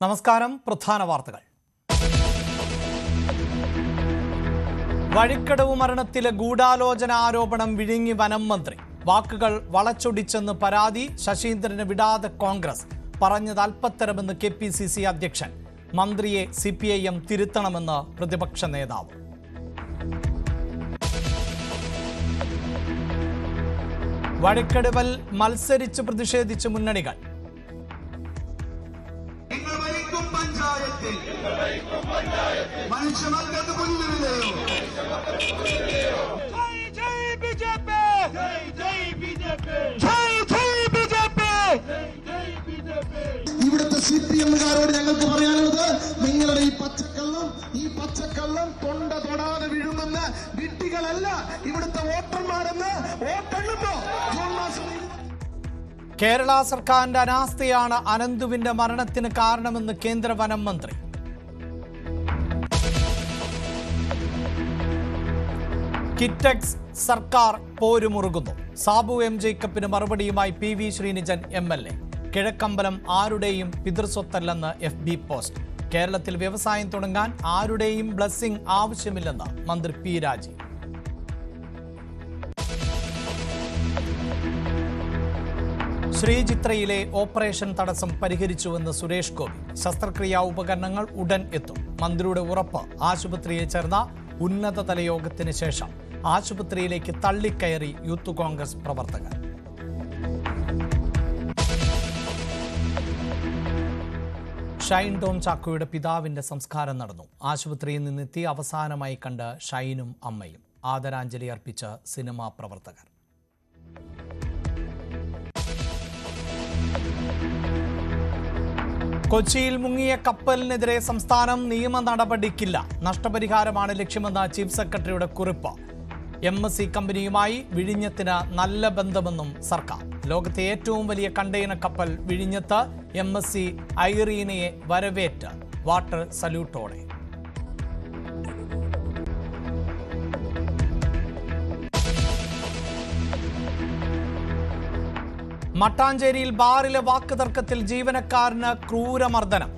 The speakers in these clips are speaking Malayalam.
നമസ്കാരം. പ്രധാന വാർത്തകൾ. വഴിക്കടവ് മരണത്തിലെ ഗൂഢാലോചന ആരോപണം വിഴുങ്ങി വനം മന്ത്രി. വാക്കുകൾ വളച്ചൊടിച്ചെന്ന് പരാതി. ശശീന്ദ്രന് വിടാതെ കോൺഗ്രസ്. പറഞ്ഞത് അല്പത്തരമെന്ന് KPCC അധ്യക്ഷൻ. മന്ത്രിയെ CPIM തിരുത്തണമെന്ന് പ്രതിപക്ഷ നേതാവ്. വഴിക്കടവിൽ മത്സരിച്ച് പ്രതിഷേധിച്ച് മുന്നണികൾ. ഇവിടുത്തെ CPM-കാരോട് ഞങ്ങൾക്ക് പറയാനുള്ളത്, നിങ്ങളുടെ ഈ പച്ചക്കള്ളം തൊണ്ട തൊടാതെ വിഴുങ്ങുന്ന വിട്ടികളല്ല ഇവിടുത്തെ വോട്ടർമാരെന്ന് വോട്ടെണ്ണുമ്പോ കേരള സർക്കാരിന്റെ അനാസ്ഥയാണ് അനന്തുവിന്റെ മരണത്തിന് കാരണമെന്ന് കേന്ദ്ര വനം മന്ത്രി. കിറ്റക്സ് സർക്കാർ പോരുമുറുകുന്നു. സാബു M. ജേക്കബിന് മറുപടിയുമായി PV ശ്രീനിജൻ MLA. കിഴക്കമ്പലം ആരുടെയും പിതൃസ്വത്തല്ലെന്ന് FB പോസ്റ്റ്. കേരളത്തിൽ വ്യവസായം തുടങ്ങാൻ ആരുടെയും ബ്ലസ്സിംഗ് ആവശ്യമില്ലെന്ന് മന്ത്രി P. രാജീവ്. ശ്രീചിത്രയിലെ ഓപ്പറേഷൻ തടസ്സം പരിഹരിച്ചുവെന്ന് സുരേഷ് ഗോപി. ശസ്ത്രക്രിയാ ഉപകരണങ്ങൾ ഉടൻ എത്തും. മന്ത്രിയുടെ ഉറപ്പ്. ആശുപത്രിയിൽ ചേർന്ന ഉന്നതതല യോഗത്തിന് ശേഷം ആശുപത്രിയിലേക്ക് തള്ളിക്കയറി യൂത്ത് കോൺഗ്രസ് പ്രവർത്തകർ. ഷൈൻ ടോം ചാക്കോയുടെ പിതാവിന്റെ സംസ്കാരം നടന്നു. ആശുപത്രിയിൽ നിന്നെത്തി അവസാനമായി കണ്ട് ഷൈനും അമ്മയും. ആദരാഞ്ജലി അർപ്പിച്ച സിനിമാ പ്രവർത്തകർ. കൊച്ചിയിൽ മുങ്ങിയ കപ്പലിനെതിരെ സംസ്ഥാനം നിയമ നടപടിക്കില്ല. നഷ്ടപരിഹാരമാണ് ലക്ഷ്യമെന്ന ചീഫ് സെക്രട്ടറിയുടെ കുറിപ്പ്. MSC കമ്പനിയുമായി വിഴിഞ്ഞത്തിന് നല്ല ബന്ധമെന്നും സർക്കാർ. ലോകത്തെ ഏറ്റവും വലിയ കണ്ടെയ്നർ കപ്പൽ വിഴിഞ്ഞത്ത് MSC ഐറീനയെ വരവേറ്റ് വാട്ടർ സല്യൂട്ടോടെ. മട്ടാഞ്ചേരിയിൽ ബാറിലെ വാക്കുതർക്കത്തിൽ ജീവനക്കാരന് ക്രൂരമർദ്ദനം.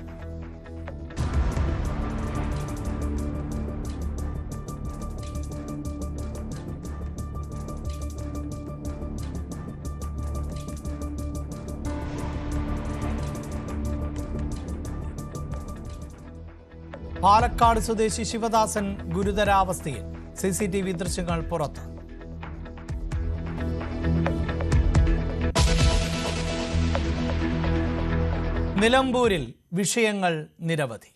പാലക്കാട് സ്വദേശി ശിവദാസൻ ഗുരുതരാവസ്ഥയിൽ. CCTV ദൃശ്യങ്ങൾ പുറത്ത്. നിലമ്പൂരിൽ വിഷയങ്ങൾ നിരവധി.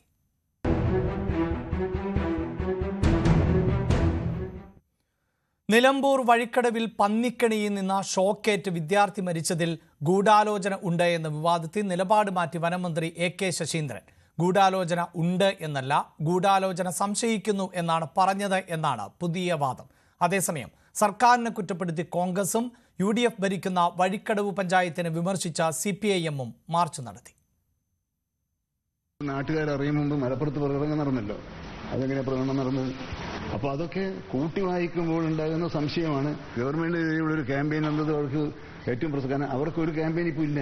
നിലമ്പൂർ വഴിക്കടവിൽ പന്നിക്കണിയിൽ നിന്ന് ഷോക്കേറ്റ് വിദ്യാർത്ഥി മരിച്ചതിൽ ഗൂഢാലോചന ഉണ്ട് എന്ന വിവാദത്തിൽ നിലപാട് മാറ്റി വനമന്ത്രി AK ശശീന്ദ്രൻ. ഗൂഢാലോചന ഉണ്ട് എന്നല്ല, ഗൂഢാലോചന സംശയിക്കുന്നു എന്നാണ് പറഞ്ഞത് എന്നാണ് പുതിയ വാദം. അതേസമയം സർക്കാരിനെ കുറ്റപ്പെടുത്തി കോൺഗ്രസും UDF ഭരിക്കുന്ന വഴിക്കടവ് പഞ്ചായത്തിനെ വിമർശിച്ച CPIM-ഉം മാർച്ച് നടത്തി. നാട്ടുകാരറിയും മുമ്പ് മലപ്പുറത്ത് പ്രകടനം നടന്നല്ലോ. അതെങ്ങനെ പ്രകടനം നടന്നത്? അപ്പോൾ അതൊക്കെ കൂട്ടി വായിക്കുമ്പോൾ ഉണ്ടാകുന്ന സംശയമാണ്. ഗവൺമെന്റിനെതിരെയുള്ള ഒരു ക്യാമ്പയിൻ എന്നത് അവർക്ക് ഏറ്റവും പ്രധാനം. അവർക്കൊരു ക്യാമ്പയിൻ ഇപ്പോൾ ഇല്ല.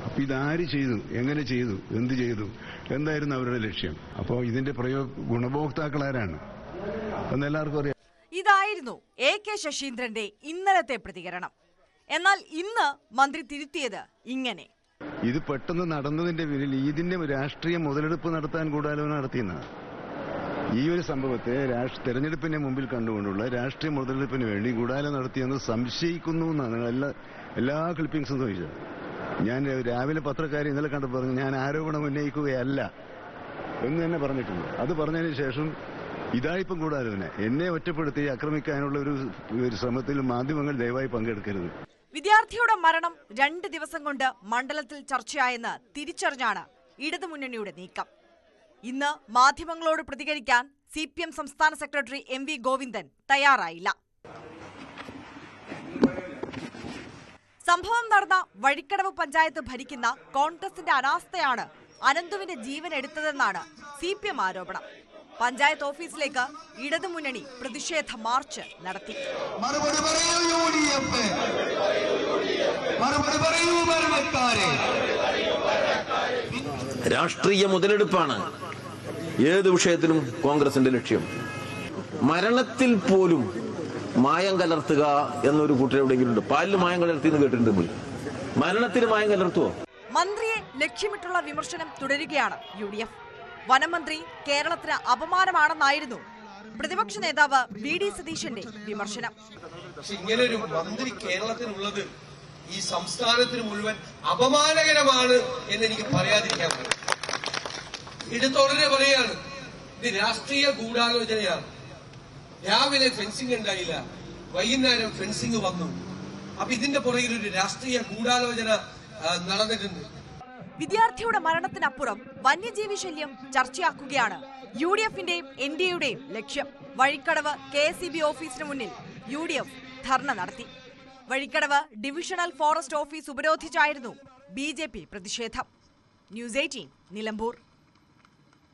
അപ്പോൾ ഇതാര് ചെയ്തു, എങ്ങനെ ചെയ്തു, എന്ത് ചെയ്തു, എന്തായിരുന്നു അവരുടെ ലക്ഷ്യം? അപ്പോൾ ഇതിന്റെ ഗുണഭോക്താക്കൾ ആരാണ് എന്ന് എല്ലാവർക്കും അറിയാം. ഇതായിരുന്നു AK ശശീന്ദ്രന്റെ ഇന്നലത്തെ പ്രതികരണം. എന്നാൽ ഇന്ന് മന്ത്രി തിരുത്തിയത് ഇങ്ങനെ. ഇത് പെട്ടെന്ന് നടന്നതിന്റെ പേരിൽ ഇതിന്റെ രാഷ്ട്രീയ മുതലെടുപ്പ് നടത്താൻ ഗൂഢാലോചന നടത്തിയെന്നാണ്. ഈ ഒരു സംഭവത്തെ തെരഞ്ഞെടുപ്പിന്റെ മുമ്പിൽ കണ്ടുകൊണ്ടുള്ള രാഷ്ട്രീയ മുതലെടുപ്പിന് വേണ്ടി ഗൂഢാലോചന നടത്തിയെന്ന് സംശയിക്കുന്നു എന്നാണ് എല്ലാ ക്ലിപ്പിംഗ്സും ചോദിച്ചത്. ഞാൻ രാവിലെ പത്രക്കാരെ ഇന്നലെ കണ്ടു പറഞ്ഞു, ഞാൻ ആരോപണം ഉന്നയിക്കുകയല്ല എന്ന് തന്നെ പറഞ്ഞിട്ടുണ്ട്. അത് പറഞ്ഞതിന് ശേഷം ഇതായിപ്പം ഗൂഢാലോചന, എന്നെ ഒറ്റപ്പെടുത്തി ആക്രമിക്കാനുള്ള ഒരു ശ്രമത്തിൽ മാധ്യമങ്ങൾ ദയവായി പങ്കെടുക്കരുത്. വിദ്യാർത്ഥിയുടെ മരണം 2 ദിവസം കൊണ്ട് മണ്ഡലത്തിൽ ചർച്ചയായെന്ന് തിരിച്ചറിഞ്ഞാണ് ഇടതുമുന്നണിയുടെ നീക്കം. ഇന്ന് മാധ്യമങ്ങളോട് പ്രതികരിക്കാൻ CPM സംസ്ഥാന സെക്രട്ടറി MV ഗോവിന്ദൻ തയ്യാറായില്ല. സംഭവം നടന്ന വഴിക്കടവ് പഞ്ചായത്ത് ഭരിക്കുന്ന കോൺഗ്രസിന്റെ അനാസ്ഥയാണ് അനന്തുവിന്റെ ജീവൻ എടുത്തതെന്നാണ് CPM ആരോപണം. പഞ്ചായത്ത് ഓഫീസിലേക്ക് ഇടതുമുന്നണി പ്രതിഷേധ മാർച്ച് നടത്തി. രാഷ്ട്രീയ മുതലെടുപ്പാണ് ഏത് വിഷയത്തിലും കോൺഗ്രസിന്റെ ലക്ഷ്യം. മരണത്തിൽ പോലും മായം കലർത്തുക എന്നൊരു കൂട്ടർ എവിടെയെങ്കിലും ഉണ്ട്? പാലിൽ മായം കലർത്തി എന്ന് കേട്ടിട്ടുണ്ട്. മരണത്തിന് മായം കലർത്തുവോ? മന്ത്രിയെ ലക്ഷ്യമിട്ടുള്ള വിമർശനം തുടരുകയാണ് UDF. വനമന്ത്രി കേരളത്തിന് അപമാനമാണെന്നായിരുന്നു പ്രതിപക്ഷ നേതാവ് VD സതീശന്റെ വിമർശനം. ഇങ്ങനെ ഒരു മന്ത്രി കേരളത്തിനുള്ളത് ഈ സംസ്ഥാനത്തിന് മുഴുവൻ അപമാനകരമാണ് എന്ന് എനിക്ക് പറയാതിരിക്കാൻ പറ്റും. ഇടത്തോടെ പറയാണ്, ഇത് രാഷ്ട്രീയ ഗൂഢാലോചനയാണ്. രാവിലെ ഫെൻസിംഗ് ഉണ്ടായില്ല, വൈകുന്നേരം ഫെൻസിംഗ് വന്നു. അപ്പൊ ഇതിന്റെ പുറകിൽ ഒരു രാഷ്ട്രീയ ഗൂഢാലോചന നടന്നിട്ടുണ്ട്. വിദ്യാർത്ഥിയുടെ മരണത്തിനപ്പുറം വന്യജീവി ശല്യം ചർച്ചയാക്കുകയാണ് UDFന്റെയും NDAയുടെയും ലക്ഷ്യം. വഴിക്കടവ് KSEB ഓഫീസിന് മുന്നിൽ UDF ധർണ നടത്തി. വഴിക്കടവ് ഡിവിഷണൽ ഫോറസ്റ്റ് ഓഫീസ് ഉപരോധിച്ചായിരുന്നു BJP പ്രതിഷേധം. ന്യൂസ് 18 നിലമ്പൂർ.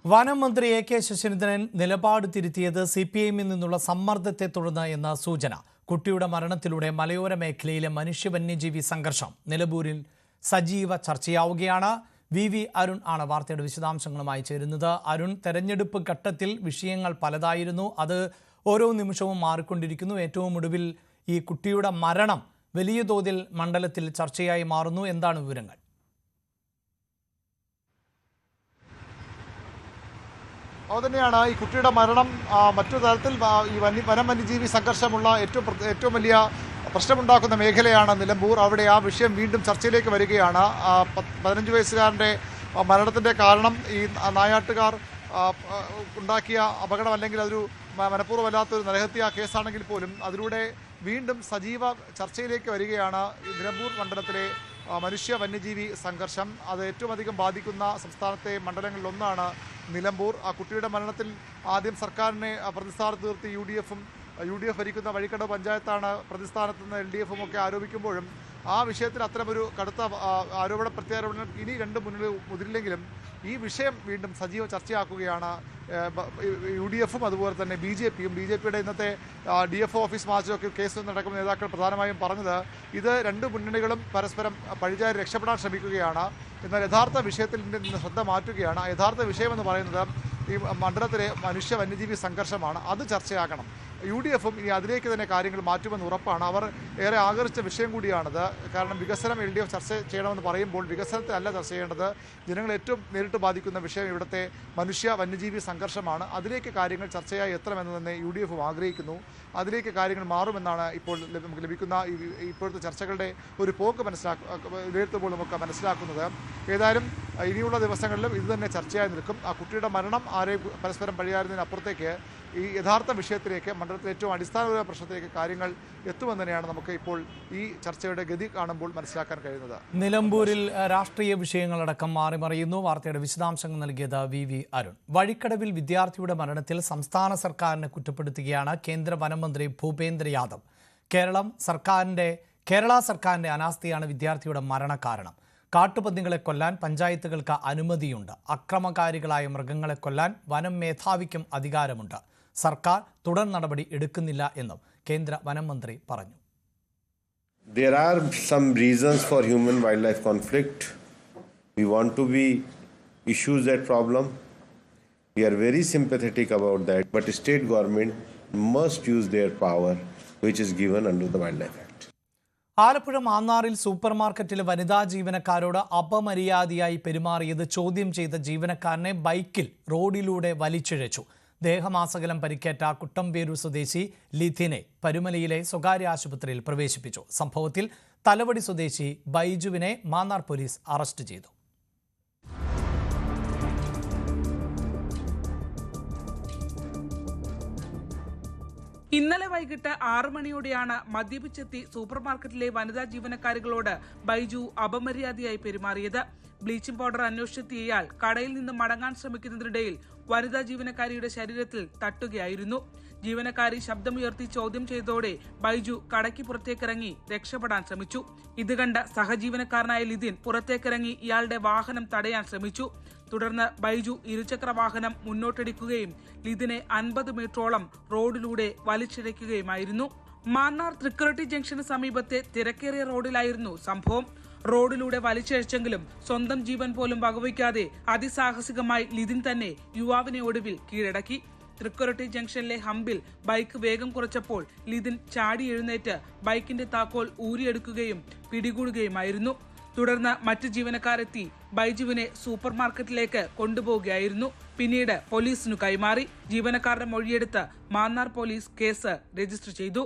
വനം മന്ത്രി AK ശശീന്ദ്രൻ നിലപാട് തിരുത്തിയത് CPIഎമ്മിൽ നിന്നുള്ള സമ്മർദ്ദത്തെ തുടർന്ന് എന്ന സൂചന. കുട്ടിയുടെ മരണത്തിലൂടെ മലയോര മേഖലയിലെ മനുഷ്യ വന്യജീവി സംഘർഷം നിലമ്പൂരിൽ സജീവ ചർച്ചയാവുകയാണ്. VV അരുൺ ആണ് വാർത്തയുടെ വിശദാംശങ്ങളുമായി ചേരുന്നത്. അരുൺ, തെരഞ്ഞെടുപ്പ് ഘട്ടത്തിൽ വിഷയങ്ങൾ പലതായിരുന്നു, അത് ഓരോ നിമിഷവും മാറിക്കൊണ്ടിരിക്കുന്നു. ഏറ്റവും ഒടുവിൽ ഈ കുട്ടിയുടെ മരണം വലിയ തോതിൽ മണ്ഡലത്തിൽ ചർച്ചയായി മാറുന്നു. എന്താണ് വിവരങ്ങൾ? അതുതന്നെയാണ് ഈ കുട്ടിയുടെ മരണം മറ്റു തരത്തിൽ ഈ വനം വന്യജീവി സംഘർഷമുള്ള ഏറ്റവും വലിയ പ്രശ്നമുണ്ടാക്കുന്ന മേഖലയാണ് നിലമ്പൂർ. അവിടെ ആ വിഷയം വീണ്ടും ചർച്ചയിലേക്ക് വരികയാണ്. 15 വയസ്സുകാരൻ്റെ മരണത്തിൻ്റെ കാരണം ഈ നായാട്ടുകാർ ഉണ്ടാക്കിയ അപകടം, അല്ലെങ്കിൽ അതൊരു മനഃപൂർവ്വമല്ലാത്തൊരു നരഹത്യാ കേസാണെങ്കിൽ പോലും അതിലൂടെ വീണ്ടും സജീവ ചർച്ചയിലേക്ക് വരികയാണ് ഈ നിലമ്പൂർ മണ്ഡലത്തിലെ മനുഷ്യ വന്യജീവി സംഘർഷം. അത് ഏറ്റവും അധികം ബാധിക്കുന്ന സംസ്ഥാനത്തെ മണ്ഡലങ്ങളിലൊന്നാണ് നിലമ്പൂർ. ആ കുട്ടിയുടെ മരണത്തിൽ ആദ്യം സർക്കാരിനെ പ്രതിസ്ഥാനത്ത് നിർത്തി UDF ഭരിക്കുന്ന വഴിക്കടവ് പഞ്ചായത്താണ് പ്രതിസ്ഥാനത്ത് നിന്ന് LDFും ഒക്കെ ആരോപിക്കുമ്പോഴും ആ വിഷയത്തിൽ അത്തരമൊരു കടുത്ത ആരോപണ പ്രത്യാരോപണം ഇനി രണ്ട് മുതിരില്ലെങ്കിലും ഈ വിഷയം വീണ്ടും സജീവ ചർച്ചയാക്കുകയാണ് UDFും അതുപോലെ തന്നെ BJPയും. BJPയുടെ ഇന്നത്തെ DFO ഓഫീസ് മാർച്ചൊക്കെ കേസ് നടക്കുന്ന നേതാക്കൾ പ്രധാനമായും പറഞ്ഞത് ഇത് രണ്ട് മുന്നണികളും പരസ്പരം പഴിചാരി രക്ഷപ്പെടാൻ ശ്രമിക്കുകയാണ്. എന്നാൽ യഥാർത്ഥ വിഷയത്തിൽ നിന്ന് ശ്രദ്ധ മാറ്റുകയാണ്. യഥാർത്ഥ വിഷയമെന്ന് പറയുന്നത് ഈ മണ്ഡലത്തിലെ മനുഷ്യ വന്യജീവി സംഘർഷമാണ്. അത് ചർച്ചയാക്കണം. UDFും ഇനി അതിലേക്ക് തന്നെ കാര്യങ്ങൾ മാറ്റുമെന്ന് ഉറപ്പാണ്. അവർ ഏറെ ആകർഷിച്ച വിഷയം കൂടിയാണിത്. കാരണം വികസനം LDF ചർച്ച ചെയ്യണമെന്ന് പറയുമ്പോൾ വികസനത്തിലല്ല ചർച്ച ചെയ്യേണ്ടത്. ജനങ്ങൾ ഏറ്റവും നേരിട്ട് ബാധിക്കുന്ന വിഷയം ഇവിടുത്തെ മനുഷ്യ വന്യജീവി സംഘർഷമാണ്. അതിലേക്ക് കാര്യങ്ങൾ ചർച്ചയായി എത്തണമെന്ന് തന്നെ UDFും ആഗ്രഹിക്കുന്നു. അതിലേക്ക് കാര്യങ്ങൾ മാറുമെന്നാണ് ഇപ്പോൾ നമുക്ക് ലഭിക്കുന്ന ഇപ്പോഴത്തെ ചർച്ചകളുടെ ഒരു പോക്ക് വിലയിരുത്തുമ്പോൾ നമുക്ക് മനസ്സിലാക്കുന്നത്. ഏതായാലും ഇനിയുള്ള ദിവസങ്ങളിലും ഇത് തന്നെ ചർച്ചയായി നിൽക്കും. ആ കുട്ടിയുടെ മരണം ആരെയും പരസ്പരം പഴിയാറുന്നതിനപ്പുറത്തേക്ക് ഈ യഥാർത്ഥ വിഷയത്തിലേക്ക്, മണ്ഡലത്തിലെ ഏറ്റവും അടിസ്ഥാനപരമായ പ്രശ്നത്തിലേക്ക് കാര്യങ്ങൾ എത്തുമെന്ന് തന്നെയാണ് നമുക്ക് ഇപ്പോൾ ഈ ചർച്ചയുടെ ഗതി കാണുമ്പോൾ മനസ്സിലാക്കാൻ കഴിയുന്നത്. നിലമ്പൂരിൽ രാഷ്ട്രീയ വിഷയങ്ങളടക്കം മാറിമറിയുന്നു. വാർത്തയുടെ വിശദാംശങ്ങൾ നൽകിയത് VV അരുൺ. വഴിക്കടവിൽ വിദ്യാർത്ഥിയുടെ മരണത്തിൽ സംസ്ഥാന സർക്കാരിനെ കുറ്റപ്പെടുത്തുകയാണ് കേന്ദ്ര വനമന്ത്രി ഭൂപേന്ദ്ര യാദവ്. കേരള സർക്കാരിന്റെ അനാസ്ഥയാണ് വിദ്യാർത്ഥിയുടെ മരണകാരണം. കാട്ടുപന്നികളെ കൊല്ലാൻ പഞ്ചായത്തുകൾക്ക് അനുമതിയുണ്ട്. അക്രമകാരികളായ മൃഗങ്ങളെ കൊല്ലാൻ വനം മേധാവിക്കും അധികാരമുണ്ട്. സർക്കാർ തുടർ നടപടി എടുക്കുന്നില്ല എന്നും കേന്ദ്ര വനം മന്ത്രി പറഞ്ഞു. There are some reasons for human wildlife conflict. We want to be issues that problem. We are very sympathetic about that, but state government must use their power which is given under the Wildlife Act. Alappuzha മാന്നാറിൽ സൂപ്പർ മാർക്കറ്റിലെ വനിതാ ജീവനക്കാരോട് അപമര്യാദയായി പെരുമാറിയത് ചോദ്യം ചെയ്ത ജീവനക്കാരനെ ബൈക്കിൽ റോഡിലൂടെ വലിച്ചിഴച്ചു. ദേഹമാസകലം പരിക്കേറ്റ കുട്ടമ്പേരൂർ സ്വദേശി ലിഥിനെ പരുമലയിലെ സ്വകാര്യ ആശുപത്രിയിൽ പ്രവേശിപ്പിച്ചു. സംഭവത്തിൽ തലവടി സ്വദേശി ബൈജുവിനെ മാന്നാർ പോലീസ് അറസ്റ്റ് ചെയ്തു. ഇന്നലെ വൈകിട്ട് 6 മണിയോടെയാണ് മദ്യപിച്ചെത്തി സൂപ്പർമാർക്കറ്റിലെ വനിതാ ജീവനക്കാരികളോട് ബൈജു അപമര്യാദയായി പെരുമാറിയത്. ബ്ലീച്ചിംഗ് പൗഡർ അന്വേഷിച്ചെത്തിയ ഇയാൾ കടയിൽ നിന്ന് മടങ്ങാൻ ശ്രമിക്കുന്നതിനിടയിൽ വനിതാ ജീവനക്കാരിയുടെ ശരീരത്തിൽ തട്ടുകയായിരുന്നു. ജീവനക്കാരി ശബ്ദമുയർത്തി ചോദ്യം ചെയ്തതോടെ ബൈജു കടയ്ക്ക് പുറത്തേക്കിറങ്ങി രക്ഷപ്പെടാൻ ശ്രമിച്ചു. ഇത് കണ്ട സഹജീവനക്കാരനായ ലിതിൻ പുറത്തേക്കിറങ്ങി ഇയാളുടെ വാഹനം തടയാൻ ശ്രമിച്ചു. തുടർന്ന് ബൈജു ഇരുചക്ര വാഹനം മുന്നോട്ടടിക്കുകയും ലിതിനെ 50 മീറ്ററോളം റോഡിലൂടെ വലിച്ചിഴയ്ക്കുകയുമായിരുന്നു. മാന്നാർ തൃക്കുരട്ടി ജംഗ്ഷന് സമീപത്തെ തിരക്കേറിയ റോഡിലായിരുന്നു സംഭവം. റോഡിലൂടെ വലിച്ചിഴച്ചെങ്കിലും സ്വന്തം ജീവൻ പോലും വകവയ്ക്കാതെ അതിസാഹസികമായി ലിതിൻ തന്നെ യുവാവിനെ ഒടുവിൽ കീഴടക്കി. തൃക്കുരട്ടി ജംഗ്ഷനിലെ ഹമ്പിൽ ബൈക്ക് വേഗം കുറച്ചപ്പോൾ ലിതിൻ ചാടി എഴുന്നേറ്റ് ബൈക്കിന്റെ താക്കോൽ ഊരിയെടുക്കുകയും പിടികൂടുകയുമായിരുന്നു. തുടർന്ന് മറ്റ് ജീവനക്കാരെത്തി ബൈജുവിനെ സൂപ്പർ മാർക്കറ്റിലേക്ക് കൊണ്ടുപോവുകയായിരുന്നു. പിന്നീട് പോലീസിനു കൈമാറി. ജീവനക്കാരുടെ മൊഴിയെടുത്ത് മാന്നാർ പോലീസ് കേസ് രജിസ്റ്റർ ചെയ്തു.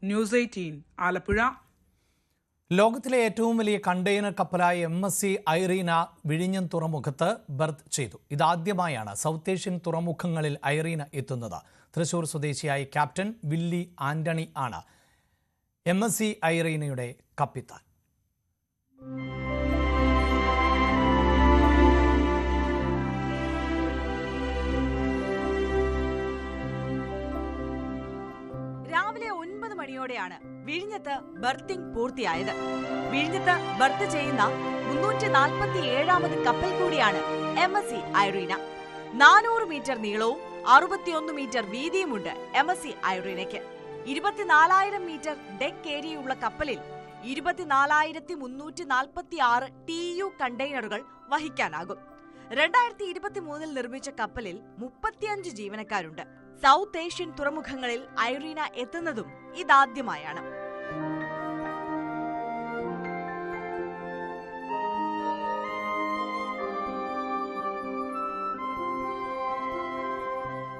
ന്യൂസ് 18 ആലപ്പുഴ. ലോകത്തിലെ ഏറ്റവും വലിയ കണ്ടെയ്നർ കപ്പലായ MSC ഐറീന വിഴിഞ്ഞം തുറമുഖത്ത് ബർത്ത് ചെയ്തു. ഇതാദ്യമായാണ് സൗത്ത് ഏഷ്യൻ തുറമുഖങ്ങളിൽ ഐറീന എത്തുന്നത്. തൃശൂർ സ്വദേശിയായ ക്യാപ്റ്റൻ വില്ലി ആന്റണി ആണ് MSC ഐറീനയുടെ കപ്പിത്താൻ. രാവിലെ 9 മണിയോടെയാണ് വിഴിഞ്ഞത്ത് ബർത്തിംഗ് പൂർത്തിയായത്. വിഴിഞ്ഞത്ത് ബർത്ത് ചെയ്യുന്ന 347ാമത് കപ്പൽ കൂടിയാണ് MSC ഐറീന. 400 മീറ്റർ നീളവും 61 മീറ്റർ വീതിയുമുണ്ട് MSC ഐറീനയ്ക്ക്. 24,000 മീറ്റർ ഡെക്ക് ഏരിയയുള്ള കപ്പലിൽ 24,346 TEU കണ്ടെയ്നറുകൾ വഹിക്കാനാകും. 2023 നിർമ്മിച്ച കപ്പലിൽ 35 ജീവനക്കാരുണ്ട്. സൗത്ത് ഏഷ്യൻ തുറമുഖങ്ങളിൽ ഐറീന എത്തുന്നതും ഇതാദ്യമായാണ്.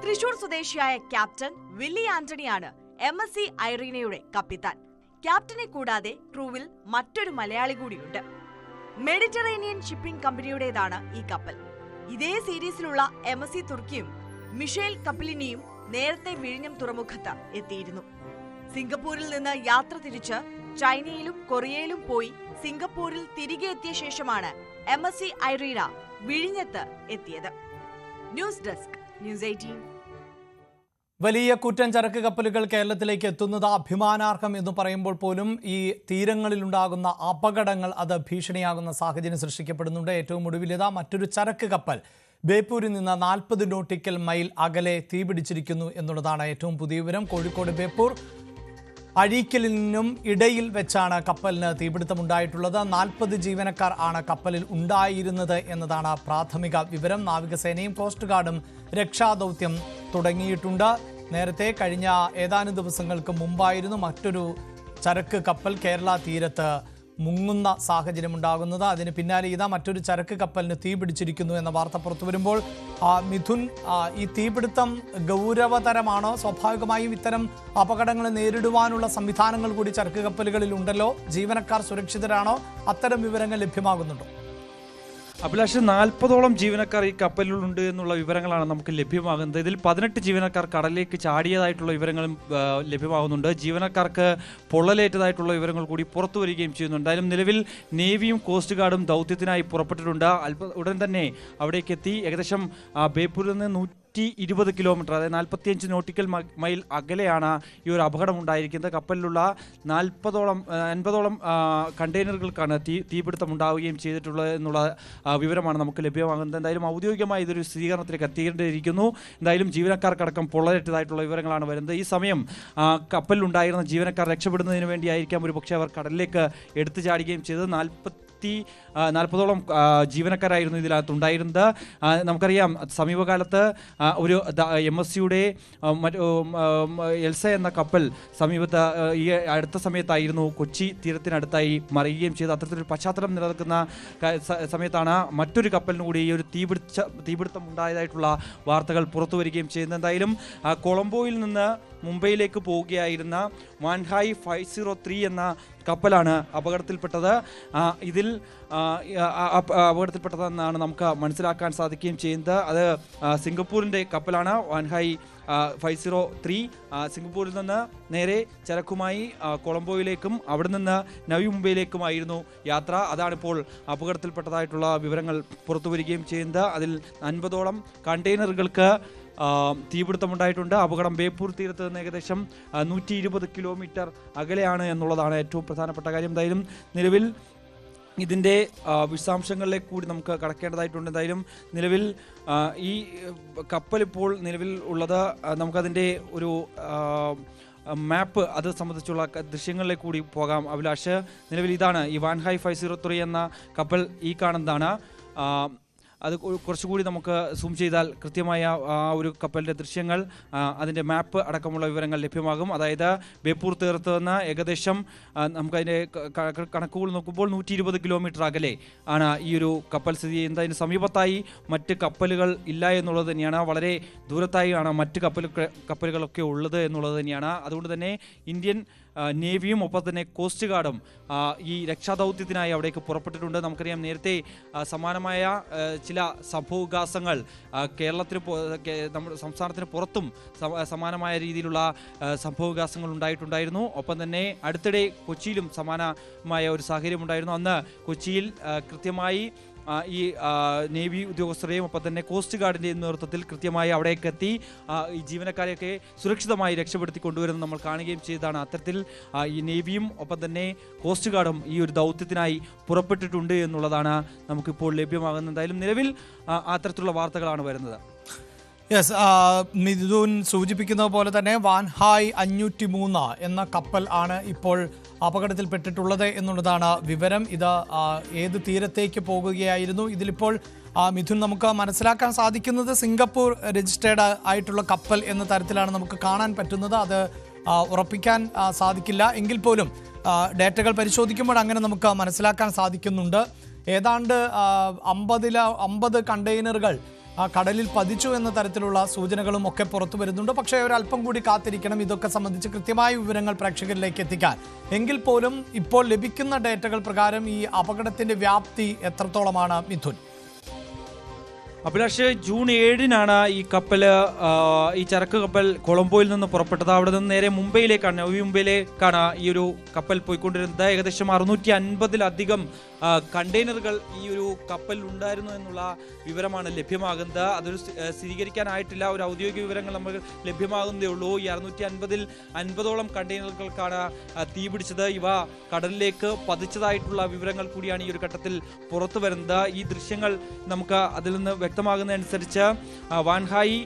തൃശൂർ സ്വദേശിയായ ക്യാപ്റ്റൻ വില്ലി ആന്റണിയാണ് MSC ഐറീനയുടെ കപ്പിത്താൻ. ക്യാപ്റ്റനെ കൂടാതെ ക്രൂവിൽ മറ്റൊരു മലയാളി കൂടിയുണ്ട്. മെഡിറ്ററേനിയൻ ഷിപ്പിംഗ് കമ്പനിയുടേതാണ് ഈ കപ്പൽ. ഇതേ സീരീസിലുള്ള MSC തുർക്കിയും മിഷേൽ കപ്പിലിനിയും നേരത്തെ വിഴിഞ്ഞം തുറമുഖത്ത് എത്തിയിരുന്നു. സിംഗപ്പൂരിൽ നിന്ന് യാത്ര തിരിച്ച് ചൈനയിലും കൊറിയയിലും പോയി സിംഗപ്പൂരിൽ തിരികെ എത്തിയ ശേഷമാണ് MSC ഐറീന വിഴിഞ്ഞത്ത് എത്തിയത്. News desk, news 18. വലിയ കൂറ്റൻ ചരക്ക് കപ്പലുകൾ കേരളത്തിലേക്ക് എത്തുന്നത് അഭിമാനാർഹം എന്ന് പറയുമ്പോൾ പോലും ഈ തീരങ്ങളിലുണ്ടാകുന്ന അപകടങ്ങൾ അത് ഭീഷണിയാകുന്ന സാഹചര്യം സൃഷ്ടിക്കപ്പെടുന്നുണ്ട്. ഏറ്റവും ഒടുവിലിതാ മറ്റൊരു ചരക്ക് കപ്പൽ ബേപ്പൂരിൽ നിന്ന് 40 നോട്ടിക്കൽ മൈൽ അകലെ തീപിടിച്ചിരിക്കുന്നു എന്നുള്ളതാണ് ഏറ്റവും പുതിയ വിവരം. കോഴിക്കോട് ബേപ്പൂർ അഴീക്കലിൽ നിന്നും ഇടയിൽ വെച്ചാണ് കപ്പലിന് തീപിടുത്തമുണ്ടായിട്ടുള്ളത്. 40 ജീവനക്കാർ ആണ് കപ്പലിൽ ഉണ്ടായിരുന്നത് എന്നതാണ് പ്രാഥമിക വിവരം. നാവികസേനയും കോസ്റ്റ് ഗാർഡും രക്ഷാദൗത്യം തുടങ്ങിയിട്ടുണ്ട്. നേരത്തെ കഴിഞ്ഞ ഏതാനും ദിവസങ്ങൾക്ക് മുമ്പായിരുന്നു മറ്റൊരു ചരക്ക് കപ്പൽ കേരള തീരത്ത് മുങ്ങുന്ന സാഹചര്യമുണ്ടാകുന്നത്. അതിന് പിന്നാലെ ഇതാ മറ്റൊരു ചരക്ക് കപ്പലിന് തീപിടിച്ചിരിക്കുന്നു എന്ന വാർത്ത പുറത്തു വരുമ്പോൾ മിഥുൻ, ഈ തീപിടുത്തം ഗൗരവതരമാണോ? സ്വാഭാവികമായും ഇത്തരം അപകടങ്ങൾ നേരിടുവാനുള്ള സംവിധാനങ്ങൾ കൂടി ചരക്ക് കപ്പലുകളിൽ ഉണ്ടല്ലോ. ജീവനക്കാർ സുരക്ഷിതരാണോ? അത്തരം വിവരങ്ങൾ ലഭ്യമാകുന്നുണ്ടോ? അഭിലാഷ്, 40ഓളം ജീവനക്കാർ ഈ കപ്പലിലുണ്ട് എന്നുള്ള വിവരങ്ങളാണ് നമുക്ക് ലഭ്യമാകുന്നത്. ഇതിൽ 18 ജീവനക്കാർ കടലിലേക്ക് ചാടിയതായിട്ടുള്ള വിവരങ്ങളും ലഭ്യമാകുന്നുണ്ട്. ജീവനക്കാർക്ക് പൊള്ളലേറ്റതായിട്ടുള്ള വിവരങ്ങൾ കൂടി പുറത്തു വരികയും ചെയ്യുന്നുണ്ട്. എന്തായാലും നിലവിൽ നേവിയും കോസ്റ്റ് ഗാർഡും ദൗത്യത്തിനായി പുറപ്പെട്ടിട്ടുണ്ട്. ഉടൻ തന്നെ അവിടേക്ക് എത്തി. ഏകദേശം ബേപ്പൂരിൽ നിന്ന് 120 കിലോമീറ്റർ, അതായത് 45 നോട്ടിക്കൽ മൈൽ അകലെയാണ് ഈ ഒരു അപകടം ഉണ്ടായിരിക്കുന്നത്. കപ്പലിലുള്ള 50ഓളം കണ്ടെയ്നറുകൾക്കാണ് തീപിടുത്തം ഉണ്ടാവുകയും ചെയ്തിട്ടുള്ളത് എന്നുള്ള വിവരമാണ് നമുക്ക് ലഭ്യമാകുന്നത്. എന്തായാലും ഔദ്യോഗികമായി ഇതൊരു സ്ഥിരീകരണത്തിലേക്ക് എത്തിയിരിക്കുന്നു. എന്തായാലും ജീവനക്കാർക്കടക്കം പൊള്ളലേറ്റതായിട്ടുള്ള വിവരങ്ങളാണ് വരുന്നത്. ഈ സമയം കപ്പലിലുണ്ടായിരുന്ന ജീവനക്കാർ രക്ഷപ്പെടുന്നതിന് വേണ്ടിയായിരിക്കാം ഒരു പക്ഷേ അവർ കടലിലേക്ക് എടുത്തു ചാടുകയും ചെയ്തത്. 40ഓളം ജീവനക്കാരായിരുന്നു ഇതിനകത്തുണ്ടായിരുന്നത്. നമുക്കറിയാം സമീപകാലത്ത് ഒരു MSCയുടെ എൽസ എന്ന കപ്പൽ സമീപത്ത് ഈ അടുത്ത സമയത്തായിരുന്നു കൊച്ചി തീരത്തിനടുത്തായി മറിയുകയും ചെയ്ത് അത്തരത്തിലൊരു പശ്ചാത്തലം നിലനിൽക്കുന്ന സമയത്താണ് മറ്റൊരു കപ്പലിന് കൂടി ഈ ഒരു തീപിടുത്തം ഉണ്ടായതായിട്ടുള്ള വാർത്തകൾ പുറത്തു വരികയും ചെയ്യുന്നത്. എന്തായാലും കൊളംബോയിൽ നിന്ന് മുംബൈയിലേക്ക് പോവുകയായിരുന്ന വാൻഹായ് 503 എന്ന കപ്പലാണ് അപകടത്തിൽപ്പെട്ടത്. ഇതിൽ അപകടത്തിൽപ്പെട്ടതെന്നാണ് നമുക്ക് മനസ്സിലാക്കാൻ സാധിക്കുകയും ചെയ്യുന്നത്. അത് സിംഗപ്പൂരിൻ്റെ കപ്പലാണ് വാൻഹായ് 503. സിംഗപ്പൂരിൽ നിന്ന് നേരെ ചരക്കുമായി കൊളംബോയിലേക്കും അവിടെ നിന്ന് നവി മുംബൈയിലേക്കുമായിരുന്നു യാത്ര. അതാണിപ്പോൾ അപകടത്തിൽപ്പെട്ടതായിട്ടുള്ള വിവരങ്ങൾ പുറത്തു വരികയും ചെയ്യുന്നത്. അതിൽ 50ഓളം കണ്ടെയ്നറുകൾക്ക് തീപിടുത്തമുണ്ടായിട്ടുണ്ട്. അപകടം ബേപ്പൂർ തീരത്ത് നിന്ന് ഏകദേശം 120 കിലോമീറ്റർ അകലെയാണ് എന്നുള്ളതാണ് ഏറ്റവും പ്രധാനപ്പെട്ട കാര്യം. എന്തായാലും നിലവിൽ ഇതിൻ്റെ വിശദാംശങ്ങളിലേക്ക് കൂടി നമുക്ക് കടക്കേണ്ടതായിട്ടുണ്ട്. എന്തായാലും നിലവിൽ ഈ കപ്പൽ ഇപ്പോൾ നിലവിൽ ഉള്ളത് നമുക്കതിൻ്റെ ഒരു മാപ്പ് അത് സംബന്ധിച്ചുള്ള ദൃശ്യങ്ങളിലേക്ക് കൂടി പോകാം അഭിലാഷ്. നിലവിൽ ഇതാണ് ഈ വാൻഹായ് 503 എന്ന കപ്പൽ ഈ കാണുന്നതാണ്. അത് കുറച്ചുകൂടി നമുക്ക് സൂം ചെയ്താൽ കൃത്യമായ ആ ഒരു കപ്പലിൻ്റെ ദൃശ്യങ്ങൾ, അതിൻ്റെ മാപ്പ് അടക്കമുള്ള വിവരങ്ങൾ ലഭ്യമാകും. അതായത് ബേപ്പൂർ തീരത്ത് നിന്ന് ഏകദേശം നമുക്കതിൻ്റെ കണക്കുകൾ നോക്കുമ്പോൾ 120 കിലോമീറ്റർ അകലെ ആണ് ഈ ഒരു കപ്പൽ സ്ഥിതി ചെയ്യുന്നത്. അതിന് സമീപത്തായി മറ്റ് കപ്പലുകൾ ഇല്ല എന്നുള്ളത് തന്നെയാണ്. വളരെ ദൂരത്തായി ആണ് മറ്റ് കപ്പലുകളൊക്കെ ഉള്ളത് എന്നുള്ളത് തന്നെയാണ്. അതുകൊണ്ട് തന്നെ ഇന്ത്യൻ നേവിയും ഒപ്പം തന്നെ കോസ്റ്റ് ഗാർഡും ഈ രക്ഷാദൗത്യത്തിനായി അവിടേക്ക് പുറപ്പെട്ടിട്ടുണ്ട്. നമുക്കറിയാം നേരത്തെ സമാനമായ ചില സംഭവവികാസങ്ങൾ കേരളത്തിന് നമ്മുടെ സംസ്ഥാനത്തിന് പുറത്തും സമാനമായ രീതിയിലുള്ള സംഭവവികാസങ്ങൾ ഉണ്ടായിട്ടുണ്ടായിരുന്നു. ഒപ്പം തന്നെ അടുത്തിടെ കൊച്ചിയിലും സമാനമായ ഒരു സാഹചര്യം ഉണ്ടായിരുന്നു. അന്ന് കൊച്ചിയിൽ കൃത്യമായി ഈ നേവി ഉദ്യോഗസ്ഥരെയും ഒപ്പം തന്നെ കോസ്റ്റ് ഗാർഡിൻ്റെയും നേതൃത്വത്തിൽ കൃത്യമായി അവിടേക്ക് എത്തി ഈ ജീവനക്കാരെയൊക്കെ സുരക്ഷിതമായി രക്ഷപ്പെടുത്തി കൊണ്ടുവരുന്നത് നമ്മൾ കാണുകയും ചെയ്തതാണ്. അത്തരത്തിൽ ഈ നേവിയും ഒപ്പം തന്നെ കോസ്റ്റ് ഗാർഡും ഈ ഒരു ദൗത്യത്തിനായി പുറപ്പെട്ടിട്ടുണ്ട് എന്നുള്ളതാണ് നമുക്കിപ്പോൾ ലഭ്യമാകുന്നത്. എന്തായാലും നിലവിൽ അത്തരത്തിലുള്ള വാർത്തകളാണ് വരുന്നത്. യെസ്, മിഥുൻ സൂചിപ്പിക്കുന്നത് പോലെ തന്നെ വാൻഹായ് 503 എന്ന കപ്പൽ ആണ് ഇപ്പോൾ അപകടത്തിൽപ്പെട്ടിട്ടുള്ളത് എന്നുള്ളതാണ് വിവരം. ഇത് ഏത് തീരത്തേക്ക് പോകുകയായിരുന്നു? ഇതിലിപ്പോൾ മിഥുൻ നമുക്ക് മനസ്സിലാക്കാൻ സാധിക്കുന്നത് സിംഗപ്പൂർ രജിസ്റ്റേർഡ് ആയിട്ടുള്ള കപ്പൽ എന്ന തരത്തിലാണ് നമുക്ക് കാണാൻ പറ്റുന്നത്. അത് ഉറപ്പിക്കാൻ സാധിക്കില്ല എങ്കിൽ പോലും ഡേറ്റകൾ പരിശോധിക്കുമ്പോൾ അങ്ങനെ നമുക്ക് മനസ്സിലാക്കാൻ സാധിക്കുന്നുണ്ട്. ഏതാണ്ട് 50 കണ്ടെയ്നറുകൾ കടലിൽ പതിച്ചു എന്ന തരത്തിലുള്ള സൂചനകളും ഒക്കെ പുറത്തു വരുന്നുണ്ട്. പക്ഷേ ഒരല്പം കൂടി കാത്തിരിക്കണം ഇതൊക്കെ സംബന്ധിച്ച് കൃത്യമായ വിവരങ്ങൾ പ്രേക്ഷകരിലേക്ക് എത്തിക്കാൻ. എങ്കിൽ പോലും ഇപ്പോൾ ലഭിക്കുന്ന ഡേറ്റകൾ പ്രകാരം ഈ അപകടത്തിന്റെ വ്യാപ്തി എത്രത്തോളമാണ് മിഥുൻ? അഭിലാഷ്, ജൂൺ 7-നാണ് ഈ കപ്പൽ, ഈ ചരക്ക് കപ്പൽ കൊളംബോയിൽ നിന്ന് പുറപ്പെട്ടത്. അവിടെ നിന്ന് നേരെ മുംബൈയിലേക്കാണ്, നവി മുംബൈയിലേക്കാണ് ഈ ഒരു കപ്പൽ പോയിക്കൊണ്ടിരുന്നത്. ഏകദേശം 650-ലധികം കണ്ടെയ്നറുകൾ ഈ ഒരു കപ്പൽ ഉണ്ടായിരുന്നു എന്നുള്ള വിവരമാണ് ലഭ്യമാകുന്നത്. അതൊരു സ്ഥിരീകരിക്കാനായിട്ടില്ല, ഒരു ഔദ്യോഗിക വിവരങ്ങൾ നമുക്ക് ലഭ്യമാകുന്നതേ ഉള്ളൂ. ഈ 650-ഓളം കണ്ടെയ്നറുകൾക്കാണ് തീ പിടിച്ചത്. ഇവ കടലിലേക്ക് പതിച്ചതായിട്ടുള്ള വിവരങ്ങൾ കൂടിയാണ് ഈ ഒരു ഘട്ടത്തിൽ പുറത്തു വരുന്നത്. ഈ ദൃശ്യങ്ങൾ നമുക്ക് അതിൽ നിന്ന് വ്യക്തമാകുന്നതനുസരിച്ച് വാൻഹായ്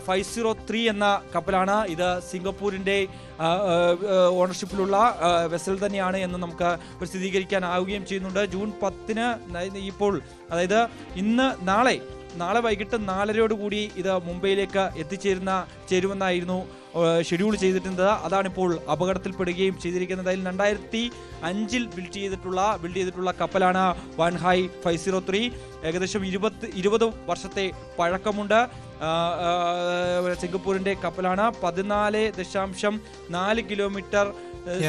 503 എന്ന കപ്പലാണ്. ഇത് സിംഗപ്പൂരിൻ്റെ ഓണർഷിപ്പിലുള്ള വെസൽ തന്നെയാണ് എന്ന് നമുക്ക് സ്ഥിരീകരിക്കാനാവുകയും ചെയ്യുന്നുണ്ട്. ജൂൺ 10-ന് ഇപ്പോൾ, അതായത് നാളെ വൈകിട്ട് 4:30 ഇത് മുംബൈയിലേക്ക് ചേരുമെന്നായിരുന്നു ഷെഡ്യൂൾ ചെയ്തിട്ടുണ്ട്. അതാണിപ്പോൾ അപകടത്തിൽപ്പെടുകയും ചെയ്തിരിക്കുന്നത്. അതിൽ 2005-ൽ ബിൽഡ് ചെയ്തിട്ടുള്ള കപ്പലാണ് വാൻഹായ് 503. ഏകദേശം 20 വർഷത്തെ പഴക്കമുണ്ട്. സിംഗപ്പൂരിന്റെ കപ്പലാണ്. 14.4 കിലോമീറ്റർ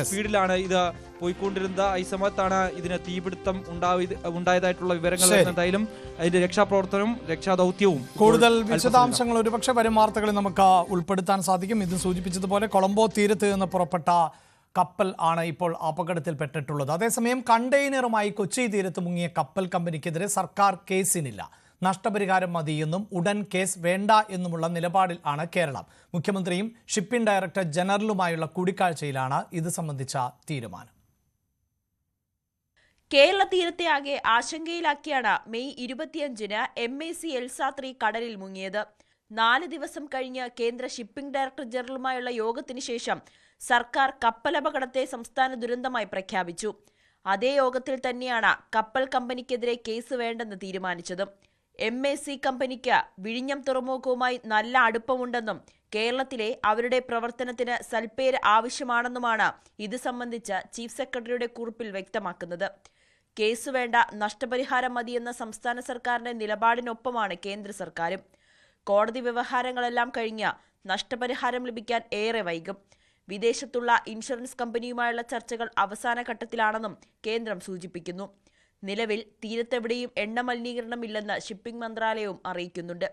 സ്പീഡിലാണ് ഇത് പോയിക്കൊണ്ടിരുന്നത്. ഈ സമയത്താണ് ഇതിന് തീപിടുത്തം ഉണ്ടായതായിട്ടുള്ള വിവരങ്ങൾ. എന്തായാലും അതിന്റെ രക്ഷാപ്രവർത്തനവും രക്ഷാദൗത്യവും കൂടുതൽ വിശദാംശങ്ങൾ ഒരുപക്ഷെ വരും വാർത്തകളിൽ നമുക്ക് ഉൾപ്പെടുത്താൻ സാധിക്കും. ഇത് സൂചിപ്പിച്ചതുപോലെ കൊളംബോ തീരത്ത് നിന്ന് പുറപ്പെട്ട കപ്പൽ ആണ് ഇപ്പോൾ അപകടത്തിൽപ്പെട്ടിട്ടുള്ളത്. അതേസമയം കണ്ടെയ്നറുമായി കൊച്ചി തീരത്ത് മുങ്ങിയ കപ്പൽ കമ്പനിക്കെതിരെ സർക്കാർ കേസിനില്ല, നഷ്ടപരിഹാരം മതിയെന്നും ഉടൻ കേസ് വേണ്ട എന്നുമുള്ള നിലപാടിൽ ആണ് കേരളം. മുഖ്യമന്ത്രിയും ഷിപ്പിംഗ് ഡയറക്ടർ ജനറലുമായുള്ള കൂടിക്കാഴ്ചയിലാണ് ഇത് സംബന്ധിച്ച തീരുമാനം. കേരള തീരത്തെ ആകെ ആശങ്കയിലാക്കിയാണ് മെയ് 25-ന് MAC എൽസ 3 കടലിൽ മുങ്ങിയത്. 4 ദിവസം കഴിഞ്ഞ് കേന്ദ്ര ഷിപ്പിംഗ് ഡയറക്ടർ ജനറലുമായുള്ള യോഗത്തിന് ശേഷം സർക്കാർ കപ്പലപകടത്തെ സംസ്ഥാന ദുരന്തമായി പ്രഖ്യാപിച്ചു. അതേ യോഗത്തിൽ തന്നെയാണ് കപ്പൽ കമ്പനിക്കെതിരെ കേസ് വേണ്ടെന്ന് തീരുമാനിച്ചത്. MAC കമ്പനിക്ക് വിഴിഞ്ഞം തുറമുഖവുമായി നല്ല അടുപ്പമുണ്ടെന്നും കേരളത്തിലെ അവരുടെ പ്രവർത്തനത്തിന് സൽപ്പേര് ആവശ്യമാണെന്നുമാണ് ഇത് സംബന്ധിച്ച് ചീഫ് സെക്രട്ടറിയുടെ കുറിപ്പിൽ വ്യക്തമാക്കുന്നത്. കേസ് വേണ്ട, നഷ്ടപരിഹാരം മതിയെന്ന സംസ്ഥാന സർക്കാരിന്റെ നിലപാടിനൊപ്പമാണ് കേന്ദ്ര സർക്കാരും. കോടതി വ്യവഹാരങ്ങളെല്ലാം കഴിഞ്ഞ് നഷ്ടപരിഹാരം ലഭിക്കാൻ ഏറെ വൈകും. വിദേശത്തുള്ള ഇൻഷുറൻസ് കമ്പനിയുമായുള്ള ചർച്ചകൾ അവസാന ഘട്ടത്തിലാണെന്നും കേന്ദ്രം സൂചിപ്പിക്കുന്നു. നിലവിൽ തീരത്തെവിടെയും എണ്ണ മലിനീകരണമില്ലെന്ന് ഷിപ്പിംഗ് മന്ത്രാലയവും അറിയിക്കുന്നുണ്ട്.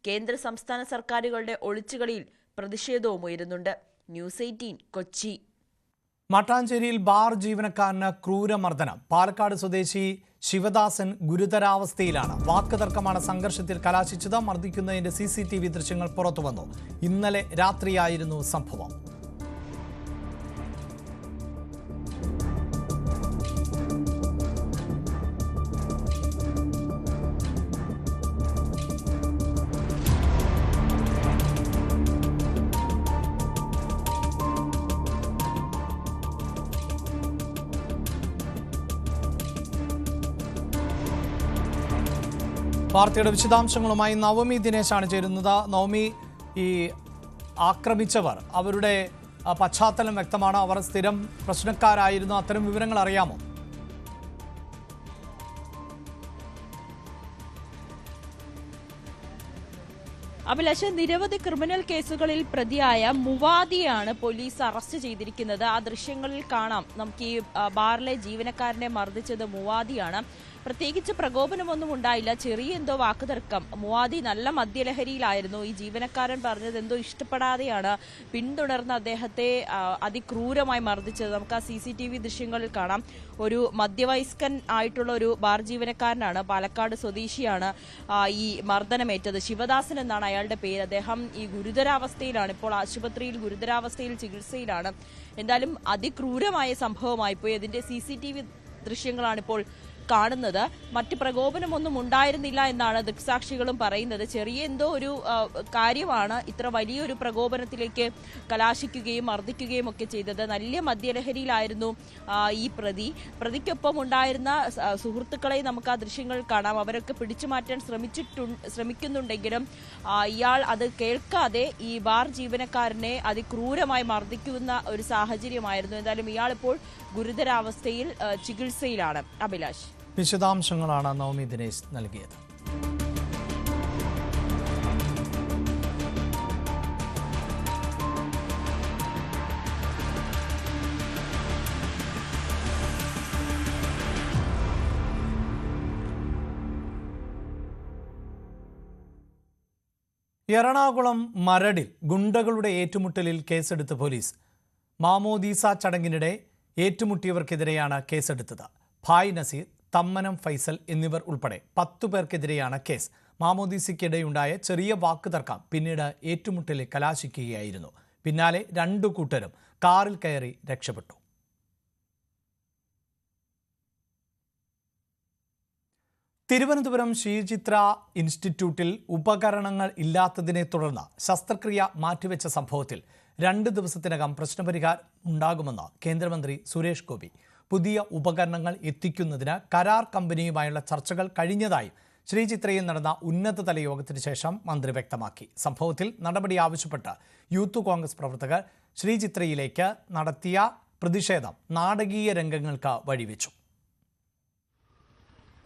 കേന്ദ്ര സംസ്ഥാന സർക്കാരുകളുടെ ഒളിച്ചുകളിയിൽ പ്രതിഷേധവും ഉയരുന്നുണ്ട്. ന്യൂസ് 18 കൊച്ചി. മട്ടാഞ്ചേരിയിൽ ബാർ ജീവനക്കാരന് ക്രൂരമർദ്ദനം. പാലക്കാട് സ്വദേശി ശിവദാസൻ ഗുരുതരാവസ്ഥയിലാണ്. വാക്കുതർക്കമാണ് സംഘർഷത്തിൽ കലാശിച്ചത്. മർദ്ദിക്കുന്നതിന്റെ CCTV ദൃശ്യങ്ങൾ പുറത്തുവന്നു. ഇന്നലെ രാത്രിയായിരുന്നു സംഭവം. വാർത്തയുടെ വിശദാംശങ്ങളുമായി നവമി ദിനേശാണ് ചേരുന്നത്. നവമി, ഈ ആക്രമിച്ചവർ അവരുടെ പശ്ചാത്തലം വ്യക്തമാണ്. അവർ സ്ഥിരം പ്രശ്നക്കാരായിരുന്നു. അത്തരം വിവരങ്ങൾ അറിയാമോ? അഭിലാഷ്, നിരവധി ക്രിമിനൽ കേസുകളിൽ പ്രതിയായ മുവാദിയാണ് പോലീസ് അറസ്റ്റ് ചെയ്തിരിക്കുന്നത്. ആ ദൃശ്യങ്ങളിൽ കാണാം നമുക്ക് ഈ ബാറിലെ ജീവനക്കാരനെ മർദ്ദിച്ചത് മുവാദിയാണ്. പ്രത്യേകിച്ച് പ്രകോപനമൊന്നും ഉണ്ടായില്ല, ചെറിയ എന്തോ വാക്കുതർക്കം. മുവാദി നല്ല മദ്യലഹരിയിലായിരുന്നു. ഈ ജീവനക്കാരൻ പറഞ്ഞത് എന്തോ ഇഷ്ടപ്പെടാതെയാണ് പിന്തുടർന്ന് അദ്ദേഹത്തെ അതിക്രൂരമായി മർദ്ദിച്ചത്. നമുക്ക് ആ CCTV ദൃശ്യങ്ങളിൽ കാണാം. ഒരു മധ്യവയസ്കൻ ആയിട്ടുള്ള ഒരു ബാർ ജീവനക്കാരനാണ്, പാലക്കാട് സ്വദേശിയാണ് ഈ മർദ്ദനമേറ്റത്. ശിവദാസൻ എന്നാണ് അയാളുടെ പേര്. അദ്ദേഹം ഈ ഗുരുതരാവസ്ഥയിലാണ്, ഇപ്പോൾ ആശുപത്രിയിൽ ഗുരുതരാവസ്ഥയിൽ ചികിത്സയിലാണ്. എന്തായാലും അതിക്രൂരമായ സംഭവമായിപ്പോയി. അതിന്റെ CCTV ദൃശ്യങ്ങളാണിപ്പോൾ കാണുന്നത്. മറ്റ് പ്രകോപനമൊന്നും ഉണ്ടായിരുന്നില്ല എന്നാണ് ദൃക്സാക്ഷികളും പറയുന്നത്. ചെറിയ എന്തോ ഒരു കാര്യമാണ് ഇത്ര വലിയൊരു പ്രകോപനത്തിലേക്ക് കലാശിക്കുകയും മർദ്ദിക്കുകയും ഒക്കെ ചെയ്തത്. നല്ല മദ്യലഹരിയിലായിരുന്നു ഈ പ്രതിക്കൊപ്പം ഉണ്ടായിരുന്ന സുഹൃത്തുക്കളെ നമുക്ക് ആ ദൃശ്യങ്ങൾ കാണാം. അവരൊക്കെ പിടിച്ചു മാറ്റാൻ ശ്രമിക്കുന്നുണ്ടെങ്കിലും ഇയാൾ അത് കേൾക്കാതെ ഈ ബാർ ജീവനക്കാരനെ അതിക്രൂരമായി മർദ്ദിക്കുന്ന ഒരു സാഹചര്യമായിരുന്നു. എന്തായാലും ഇയാളിപ്പോൾ ഗുരുതരാവസ്ഥയിൽ ചികിത്സയിലാണ്. അഭിലാഷ്, വിശദാംശങ്ങളാണ് നവമി ദിനേശ് നൽകിയത്. എറണാകുളം മരടിൽ ഗുണ്ടകളുടെ ഏറ്റുമുട്ടലിൽ കേസെടുത്ത് പോലീസ്. മാമോദീസ ചടങ്ങിനിടെ ഏറ്റുമുട്ടിയവർക്കെതിരെയാണ് കേസെടുത്തത്. ഭായ് നസീർ, തമ്മനം ഫൈസൽ എന്നിവർ ഉൾപ്പെടെ 10 പേർക്കെതിരെയാണ് കേസ്. മാമോദീസയ്ക്കിടെയുണ്ടായ ചെറിയ വാക്കുതർക്കം പിന്നീട് ഏറ്റുമുട്ടലിൽ കലാശിക്കുകയായിരുന്നു. പിന്നാലെ 2 കൂട്ടരും കാറിൽ കയറി രക്ഷപ്പെട്ടു. തിരുവനന്തപുരം ശ്രീചിത്ര ഇൻസ്റ്റിറ്റ്യൂട്ടിൽ ഉപകരണങ്ങൾ ഇല്ലാത്തതിനെ തുടർന്ന് ശസ്ത്രക്രിയ മാറ്റിവെച്ച സംഭവത്തിൽ 2 ദിവസത്തിനകം പ്രശ്നപരിഹാരം ഉണ്ടാകുമെന്ന് കേന്ദ്രമന്ത്രി സുരേഷ് ഗോപി. പുതിയ ഉപകരണങ്ങൾ എത്തിക്കുന്നതിന് കരാർ കമ്പനിയുമായുള്ള ചർച്ചകൾ കഴിഞ്ഞതായി ശ്രീചിത്രയിൽ നടന്ന ഉന്നതതല യോഗത്തിന് ശേഷം മന്ത്രി വ്യക്തമാക്കി. സംഭവത്തിൽ നടപടി ആവശ്യപ്പെട്ട് യൂത്ത് കോൺഗ്രസ് പ്രവർത്തകർ ശ്രീചിത്രയിലേക്ക് നടത്തിയ പ്രതിഷേധം നാടകീയ രംഗങ്ങൾക്ക് വഴിവെച്ചു.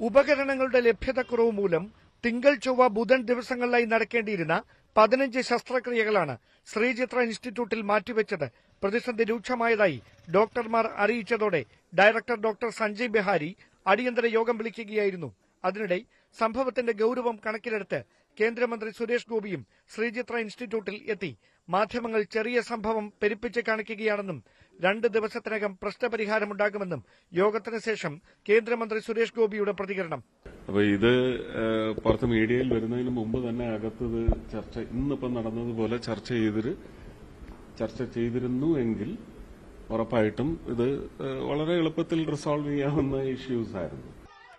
ഉപകരണങ്ങളുടെ ലഭ്യതക്കുറവ് മൂലം തിങ്കൾ, ചൊവ്വ, ബുധൻ ദിവസങ്ങളിലായി നടക്കേണ്ടിയിരുന്ന 15 ശസ്ത്രക്രിയകളാണ് ശ്രീചിത്ര ഇൻസ്റ്റിറ്റ്യൂട്ടിൽ മാറ്റിവെച്ചത്. പ്രതിസന്ധി രൂക്ഷമായതായി ഡോക്ടർമാർ അറിയിച്ചതോടെ ഡയറക്ടർ ഡോക്ടർ സഞ്ജയ് ബെഹാരി അടിയന്തര യോഗം വിളിക്കുകയായിരുന്നു. അതിനിടെ സംഭവത്തിന്റെ ഗൌരവം കണക്കിലെടുത്ത് കേന്ദ്രമന്ത്രി സുരേഷ് ഗോപിയും ശ്രീചിത്ര ഇൻസ്റ്റിറ്റ്യൂട്ടിൽ എത്തി. മാധ്യമങ്ങൾ ചെറിയ സംഭവം പെരുപ്പിച്ച് കാണിക്കുകയാണെന്നും 2 ദിവസത്തിനകം പ്രശ്നപരിഹാരമുണ്ടാകുമെന്നും യോഗത്തിന് ശേഷം കേന്ദ്രമന്ത്രി സുരേഷ് ഗോപിയുടെ പ്രതികരണം. അപ്പൊ ഇത് പുറത്ത് മീഡിയയിൽ വരുന്നതിന് മുമ്പ് തന്നെ അകത്തത് ചർച്ച ഇന്നിപ്പം നടന്നതുപോലെ ചർച്ച ചെയ്തിരുന്നു എങ്കിൽ ഉറപ്പായിട്ടും ഇത് വളരെ എളുപ്പത്തിൽ റിസോൾവ് ചെയ്യാവുന്ന ഇഷ്യൂസ് ആയിരുന്നു.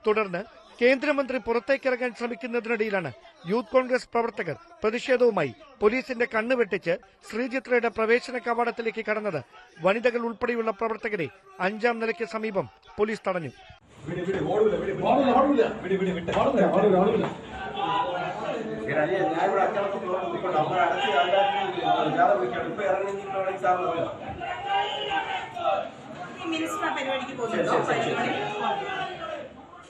തുടർന്ന് കേന്ദ്രമന്ത്രി പുറത്തേക്കിറങ്ങാൻ ശ്രമിക്കുന്നതിനിടയിലാണ് യൂത്ത് കോൺഗ്രസ് പ്രവർത്തകർ പ്രതിഷേധവുമായി പോലീസിന്റെ കണ്ണുവെട്ടിച്ച് ശ്രീചിത്രയുടെ പ്രവേശന കവാടത്തിലേക്ക് കടന്നത്. വനിതകൾ ഉൾപ്പെടെയുള്ള പ്രവർത്തകരെ 5ാം നിലയ്ക്ക് സമീപം പോലീസ് തടഞ്ഞു.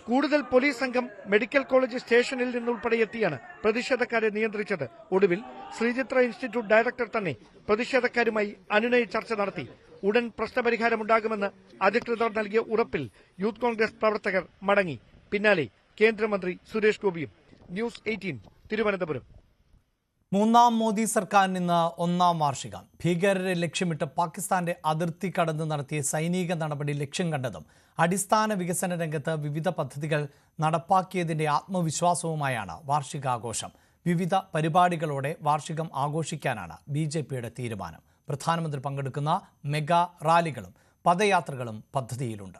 കൂടുതൽ പോലീസ് സംഘം മെഡിക്കൽ കോളേജ് സ്റ്റേഷനിൽ നിന്നുൾപ്പെടെ എത്തിയാണ് പ്രതിഷേധക്കാരെ നിയന്ത്രിച്ചത്. ഒടുവിൽ ശ്രീചിത്ര ഇൻസ്റ്റിറ്റ്യൂട്ട് ഡയറക്ടർ തന്നെ പ്രതിഷേധക്കാരുമായി അനുനയ ചർച്ച നടത്തി. ഉടൻ പ്രശ്നപരിഹാരമുണ്ടാകുമെന്ന് അധികൃതർ നൽകിയ ഉറപ്പിൽ യൂത്ത് കോൺഗ്രസ് പ്രവർത്തകർ മടങ്ങി. പിന്നാലെ കേന്ദ്രമന്ത്രി സുരേഷ് ഗോപിയും. ന്യൂസ് 18 തിരുവനന്തപുരം. 3ാം മോദി സർക്കാരിന് ഇന്ന് 1ാം വാർഷികം. ഭീകരരെ ലക്ഷ്യമിട്ട് പാകിസ്ഥാന്റെ അതിർത്തി കടന്ന് നടത്തിയ സൈനിക നടപടി ലക്ഷ്യം കണ്ടതും അടിസ്ഥാന വികസന രംഗത്ത് വിവിധ പദ്ധതികൾ നടപ്പാക്കിയതിന്റെ ആത്മവിശ്വാസവുമായാണ് വാർഷികാഘോഷം. വിവിധ പരിപാടികളോടെ വാർഷികം ആഘോഷിക്കാനാണ് BJPയുടെ തീരുമാനം. പ്രധാനമന്ത്രി പങ്കെടുക്കുന്ന മെഗാ റാലികളും പദയാത്രകളും പദ്ധതിയിലുണ്ട്.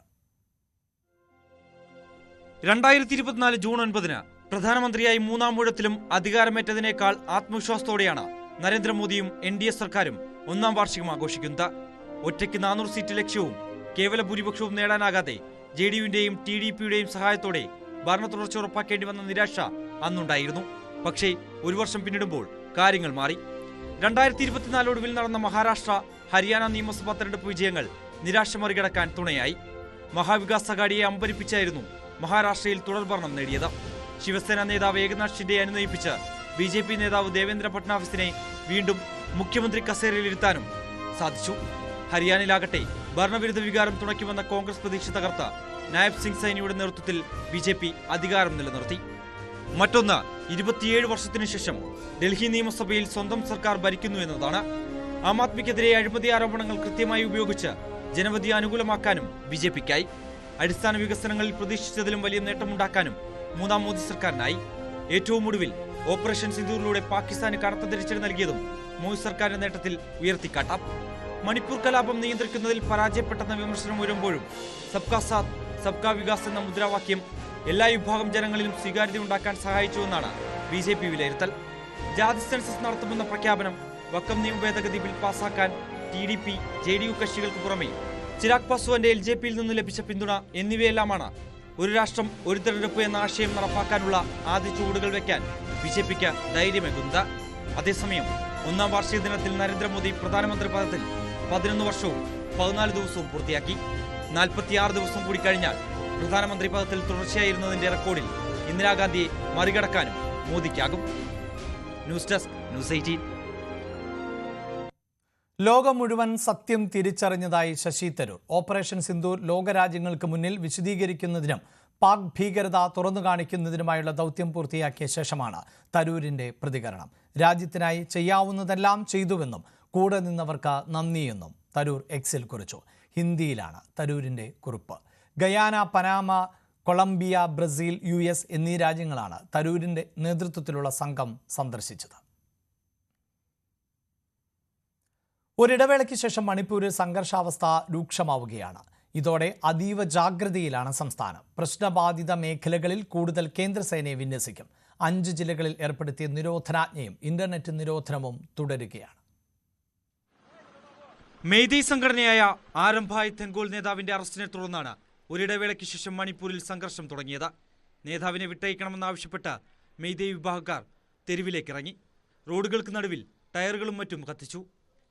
2024 ജൂൺ 9 പ്രധാനമന്ത്രിയായി 3ാം ഊഴത്തിലും അധികാരമേറ്റതിനേക്കാൾ ആത്മവിശ്വാസത്തോടെയാണ് നരേന്ദ്രമോദിയും NDA സർക്കാരും 1ാം വാർഷികം ആഘോഷിക്കുന്നത്. ഒറ്റയ്ക്ക് 400 സീറ്റ് ലക്ഷ്യവും കേവല ഭൂരിപക്ഷവും നേടാനാകാതെ JDUവിന്റെയും TDPയുടെയും സഹായത്തോടെ ഭരണ തുടർച്ച ഉറപ്പാക്കേണ്ടി വന്ന നിരാശ അന്നുണ്ടായിരുന്നു. പക്ഷേ 1 വർഷം പിന്നിടുമ്പോൾ കാര്യങ്ങൾ മാറി. 2024 ഒടുവിൽ നടന്ന മഹാരാഷ്ട്ര, ഹരിയാന നിയമസഭാ തെരഞ്ഞെടുപ്പ് വിജയങ്ങൾ നിരാശ മറികടക്കാൻ തുണയായി. മഹാവികാസ് അഘാഡിയെ അമ്പരിപ്പിച്ചായിരുന്നു മഹാരാഷ്ട്രയിൽ തുടർഭരണം നേടിയത്. ശിവസേന നേതാവ് ഏകനാഥ് ഷിൻഡെയെ അനുനയിപ്പിച്ച് BJP നേതാവ് ദേവേന്ദ്ര ഫട്നാവിസിനെ വീണ്ടും മുഖ്യമന്ത്രി കസേരയിലിരുത്താനും സാധിച്ചു. ഹരിയാനയിലാകട്ടെ ഭരണവിരുദ്ധ വികാരം തുണയ്ക്കുമെന്ന കോൺഗ്രസ് പ്രതീക്ഷ തകർത്ത് നായബ് സിംഗ് സൈനിയുടെ നേതൃത്വത്തിൽ BJP അധികാരം നിലനിർത്തി. മറ്റൊന്ന്, 27 വർഷത്തിനു ശേഷം ഡൽഹി നിയമസഭയിൽ സ്വന്തം സർക്കാർ ഭരിക്കുന്നു എന്നതാണ്. ആം ആദ്മിക്കെതിരെ അഴിമതി ആരോപണങ്ങൾ കൃത്യമായി ഉപയോഗിച്ച് ജനവിധി അനുകൂലമാക്കാനും BJPക്കായി. അടിസ്ഥാന വികസനങ്ങളിൽ പ്രതീക്ഷിച്ചതിലും വലിയ നേട്ടമുണ്ടാക്കാനും മൂന്നാം മോദി സർക്കാരിനായി. ഏറ്റവും ഒടുവിൽ ഓപ്പറേഷൻ സിന്ദൂറിലൂടെ പാകിസ്ഥാന് കനത്ത തിരിച്ചടി നൽകിയതും മോദി സർക്കാരിന്റെ നേട്ടത്തിൽ ഉയർത്തിക്കാട്ടാം. മണിപ്പൂർ കലാപം നിയന്ത്രിക്കുന്നതിൽ പരാജയപ്പെട്ടെന്ന വിമർശനം ഉയരുമ്പോഴും സബ്കാ സാത്ത് സബ്കാ വികാസ് എന്ന മുദ്രാവാക്യം എല്ലാ വിഭാഗം ജനങ്ങളിലും സ്വീകാര്യതയുണ്ടാക്കാൻ സഹായിച്ചുവെന്നാണ് BJP വിലയിരുത്തൽ. ജാതി സെൻസസ് നടത്തുമെന്ന പ്രഖ്യാപനം, വക്കം നിയമ ഭേദഗതി ബിൽ പാസാക്കാൻ TDP, JDU കക്ഷികൾക്ക് പുറമെ ചിരാഗ് പാസ്വാന്റെ LJPയിൽ നിന്ന് ലഭിച്ച പിന്തുണ എന്നിവയെല്ലാമാണ് ഒരു രാഷ്ട്രം ഒരു തെരഞ്ഞെടുപ്പ് എന്ന ആശയം നടപ്പാക്കാനുള്ള ആദ്യ ചുവടുകൾ വയ്ക്കാൻ BJPക്ക് ധൈര്യമേകുന്നത്. അതേസമയം 1-ാം വാർഷിക ദിനത്തിൽ നരേന്ദ്രമോദി പ്രധാനമന്ത്രി പദത്തിൽ 11 വർഷവും 14 ദിവസവും പൂർത്തിയാക്കി. 46 ദിവസം കൂടി കഴിഞ്ഞാൽ പ്രധാനമന്ത്രി പദത്തിൽ തുടർച്ചയായിരുന്നതിന്റെ റെക്കോർഡിൽ ഇന്ദിരാഗാന്ധിയെ മറികടക്കാനും മോദിക്കാകും. News desk, news 18. ലോകം മുഴുവൻ സത്യം തിരിച്ചറിഞ്ഞതായി ശശി തരൂർ. ഓപ്പറേഷൻ സിന്ദൂർ ലോകരാജ്യങ്ങൾക്ക് മുന്നിൽ വിശദീകരിക്കുന്നതിനും പാക് ഭീകരത തുറന്നു കാണിക്കുന്നതിനുമായുള്ള ദൗത്യം പൂർത്തിയാക്കിയ ശേഷമാണ് തരൂരിന്റെ പ്രതികരണം. രാജ്യത്തിനായി ചെയ്യാവുന്നതെല്ലാം ചെയ്തുവെന്നും കൂടെ നിന്നവർക്ക് നന്ദിയെന്നും തരൂർ എക്സിൽ കുറിച്ചു. ഹിന്ദിയിലാണ് തരൂരിന്റെ കുറിപ്പ്. Guyana, Panama, Colombia, Brazil, US എന്നീ രാജ്യങ്ങളാണ് തരൂരിന്റെ നേതൃത്വത്തിലുള്ള സംഘം സന്ദർശിച്ചത്. ഒരിടവേളയ്ക്ക് ശേഷം മണിപ്പൂരിൽ സംഘർഷാവസ്ഥ രൂക്ഷമാവുകയാണ്. ഇതോടെ അതീവ ജാഗ്രതയിലാണ് സംസ്ഥാനം. പ്രശ്നബാധിത മേഖലകളിൽ കൂടുതൽ കേന്ദ്രസേനയെ വിന്യസിക്കും. 5 ജില്ലകളിൽ ഏർപ്പെടുത്തിയ നിരോധനാജ്ഞയും ഇന്റർനെറ്റ് നിരോധനവും തുടരുകയാണ്. മെയ്തൈ സംഘടനയായ ആരംഭായ് തെങ്കോൾ നേതാവിന്റെ അറസ്റ്റിനെ തുടർന്നാണ് ഒരിടവേളയ്ക്ക് ശേഷം മണിപ്പൂരിൽ സംഘർഷം തുടങ്ങിയത്. നേതാവിനെ വിട്ടയക്കണമെന്നാവശ്യപ്പെട്ട് മെയ്തൈ വിഭാഗക്കാർ തെരുവിലേക്കിറങ്ങി. റോഡുകൾക്ക് നടുവിൽ ടയറുകളും മറ്റും കത്തിച്ചു.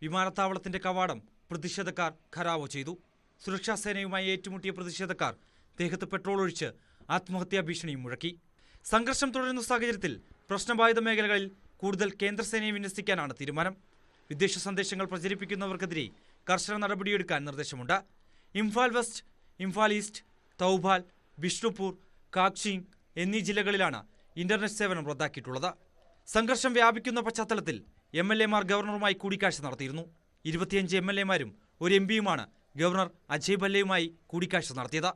വിമാനത്താവളത്തിന്റെ കവാടം പ്രതിഷേധക്കാർ ഖരാവോ ചെയ്തു. സുരക്ഷാ സേനയുമായി ഏറ്റുമുട്ടിയ പ്രതിഷേധക്കാർ ദേഹത്ത് പെട്രോൾ ഒഴിച്ച് ആത്മഹത്യാ ഭീഷണിയും മുഴക്കി. സംഘർഷം തുടരുന്ന സാഹചര്യത്തിൽ പ്രശ്നബാധിത മേഖലകളിൽ കൂടുതൽ കേന്ദ്രസേനയെ വിന്യസിക്കാനാണ് തീരുമാനം. വിദ്വേഷ സന്ദേശങ്ങൾ പ്രചരിപ്പിക്കുന്നവർക്കെതിരെ കർശന നടപടിയെടുക്കാൻ നിർദ്ദേശമുണ്ട്. ഇംഫാൽ വെസ്റ്റ്, ഇംഫാൽ ഈസ്റ്റ്, തൗബാൽ, ബിഷ്ണുപൂർ, കാക്ഷിംഗ് എന്നീ ജില്ലകളിലാണ് ഇന്റർനെറ്റ് സേവനം റദ്ദാക്കിയിട്ടുള്ളത്. സംഘർഷം വ്യാപിക്കുന്ന പശ്ചാത്തലത്തിൽ MLA-മാർ ഗവർണറുമായി കൂടിക്കാഴ്ച നടത്തിയിരുന്നു. 25 MLA-മാരും ഒരു MPയുമാണ് ഗവർണർ അജയ് ഭല്ലയുമായി കൂടിക്കാഴ്ച നടത്തിയത്.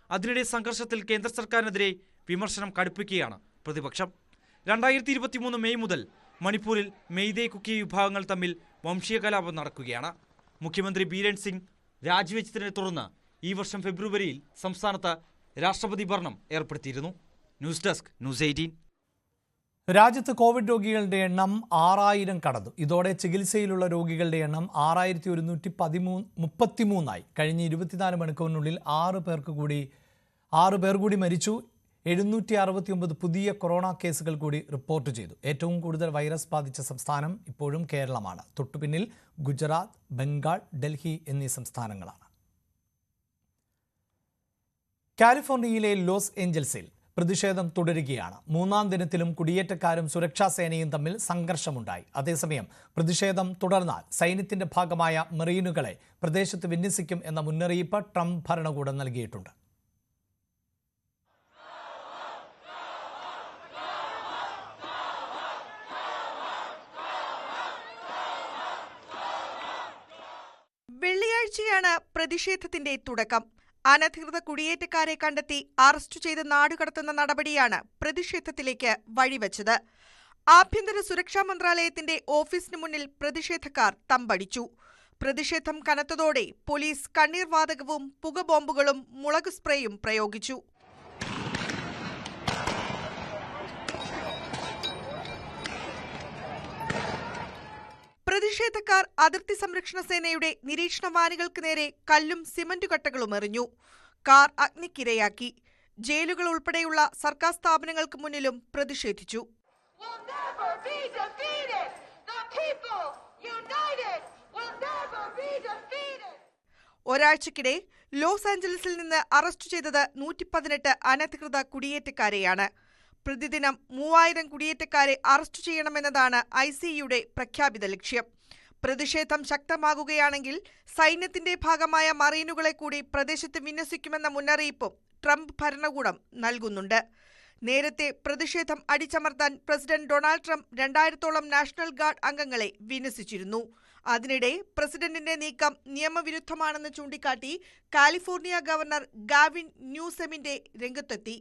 അതിനിടെ സംഘർഷത്തിൽ കേന്ദ്ര സർക്കാരിനെതിരെ വിമർശനം കടുപ്പിക്കുകയാണ് പ്രതിപക്ഷം. 2023 മെയ് മുതൽ മണിപ്പൂരിൽ മെയ്തൈ, കുക്കി വിഭാഗങ്ങൾ തമ്മിൽ വംശീയ കലാപം നടക്കുകയാണ്. മുഖ്യമന്ത്രി ബീരൻ സിംഗ് രാജിവെച്ചതിനെ തുടർന്ന് ഈ വർഷം ഫെബ്രുവരിയിൽ സംസ്ഥാനത്ത് രാഷ്ട്രപതി ഭരണം ഏർപ്പെടുത്തിയിരുന്നു. News desk, news 18. രാജ്യത്ത് കോവിഡ് രോഗികളുടെ എണ്ണം 6000 കടന്നു. ഇതോടെ ചികിത്സയിലുള്ള രോഗികളുടെ എണ്ണം 6133 കഴിഞ്ഞ 24 മണിക്കൂറിനുള്ളിൽ 6 പേർ കൂടി മരിച്ചു. 769 പുതിയ കൊറോണ കേസുകൾ കൂടി റിപ്പോർട്ട് ചെയ്തു. ഏറ്റവും കൂടുതൽ വൈറസ് ബാധിച്ച സംസ്ഥാനം ഇപ്പോഴും കേരളമാണ്. തൊട്ടുപിന്നിൽ ഗുജറാത്ത്, ബംഗാൾ, ഡൽഹി എന്നീ സംസ്ഥാനങ്ങളാണ്. കാലിഫോർണിയയിലെ ലോസ് ഏഞ്ചൽസിൽ പ്രതിഷേധം തുടരുകയാണ്. 3-ാം ദിനത്തിലും കുടിയേറ്റക്കാരും സുരക്ഷാ സേനയും തമ്മിൽ സംഘർഷമുണ്ടായി. അതേസമയം പ്രതിഷേധം തുടർന്നാൽ സൈന്യത്തിന്റെ ഭാഗമായ മറീനുകളെ പ്രദേശത്ത് വിന്യസിക്കും എന്ന മുന്നറിയിപ്പ് ട്രംപ് ഭരണകൂടം നൽകിയിട്ടുണ്ട്. വെള്ളിയാഴ്ചയാണ് പ്രതിഷേധത്തിന്റെ തുടക്കം. അനധികൃത കുടിയേറ്റക്കാരെ കണ്ടെത്തി അറസ്റ്റ് ചെയ്ത് നാടുകടത്തുന്ന നടപടിയാണ് പ്രതിഷേധത്തിലേക്ക് വഴിവെച്ചത്. ആഭ്യന്തര സുരക്ഷാ മന്ത്രാലയത്തിന്റെ ഓഫീസിന് മുന്നിൽ പ്രതിഷേധക്കാർ തമ്പടിച്ചു. പ്രതിഷേധം കനത്തതോടെ പോലീസ് കണ്ണീർ വാതകവും പുകബോംബുകളും മുളക് സ്പ്രേയും പ്രയോഗിച്ചു. പ്രതിഷേധക്കാർ അതിർത്തി സംരക്ഷണ സേനയുടെ നിരീക്ഷണ വാനുകൾക്ക് നേരെ കല്ലും സിമന്റ് കട്ടകളും എറിഞ്ഞു. കാർ അഗ്നിക്കിരയാക്കി. ജയിലുകൾ ഉൾപ്പെടെയുള്ള സർക്കാർ സ്ഥാപനങ്ങൾക്ക് മുന്നിലും പ്രതിഷേധിച്ചു. ഒരാഴ്ചക്കിടെ ലോസ് ആഞ്ചലസിൽ നിന്ന് അറസ്റ്റ് ചെയ്തത് 118 അനധികൃത കുടിയേറ്റക്കാരെയാണ്. പ്രതിദിനം 3000 കുടിയേറ്റക്കാരെ അറസ്റ്റ് ചെയ്യണമെന്നതാണ് ICEയുടെ പ്രഖ്യാപിത ലക്ഷ്യം. പ്രതിഷേധം ശക്തമാകുകയാണെങ്കിൽ സൈന്യത്തിന്റെ ഭാഗമായ മറീനുകളെ കൂടി പ്രദേശത്ത് വിന്യസിക്കുമെന്ന മുന്നറിയിപ്പും ട്രംപ് ഭരണകൂടം നൽകുന്നുണ്ട്. നേരത്തെ പ്രതിഷേധം അടിച്ചമർത്താൻ പ്രസിഡന്റ് ഡൊണാൾഡ് ട്രംപ് 2000-ഓളം നാഷണൽ ഗാർഡ് അംഗങ്ങളെ വിന്യസിച്ചിരുന്നു. അതിനിടെ പ്രസിഡന്റിന്റെ നീക്കം നിയമവിരുദ്ധമാണെന്ന് ചൂണ്ടിക്കാട്ടി കാലിഫോർണിയ ഗവർണർ ഗാവിൻ ന്യൂസെമിന്റെ രംഗത്തെത്തി.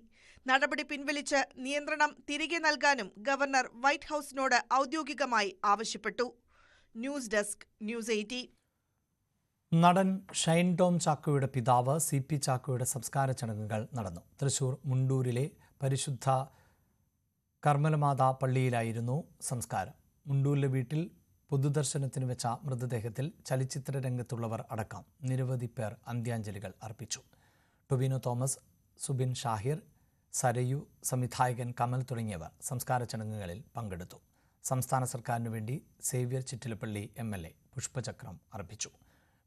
നടപടി പിൻവലിച്ച് നിയന്ത്രണം തിരികെ നൽകാനും ഗവർണർ വൈറ്റ് ഹൌസിനോട് ഔദ്യോഗികമായി ആവശ്യപ്പെട്ടു. News desk, news 18. നടൻ ഷൈൻ ടോം ചാക്കോയുടെ പിതാവ് CP ചാക്കോയുടെ സംസ്കാര ചടങ്ങുകൾ നടന്നു. തൃശൂർ മുണ്ടൂരിലെ പരിശുദ്ധ കർമ്മലമാതാ പള്ളിയിലായിരുന്നു സംസ്കാരം. മുണ്ടൂരിലെ വീട്ടിൽ പൊതുദർശനത്തിന് വെച്ച മൃതദേഹത്തിൽ ചലച്ചിത്ര രംഗത്തുള്ളവർ അടക്കം നിരവധി പേർ അന്ത്യാഞ്ജലികൾ അർപ്പിച്ചു. ടൊവിനോ തോമസ്, സുബിൻ ഷാഹിർ, സരയു, സംവിധായകൻ കമൽ തുടങ്ങിയവർ സംസ്കാര ചടങ്ങുകളിൽ പങ്കെടുത്തു. സംസ്ഥാന സർക്കാരിനു വേണ്ടി സേവ്യർ ചിറ്റിലപ്പള്ളി MLA പുഷ്പചക്രം അർപ്പിച്ചു.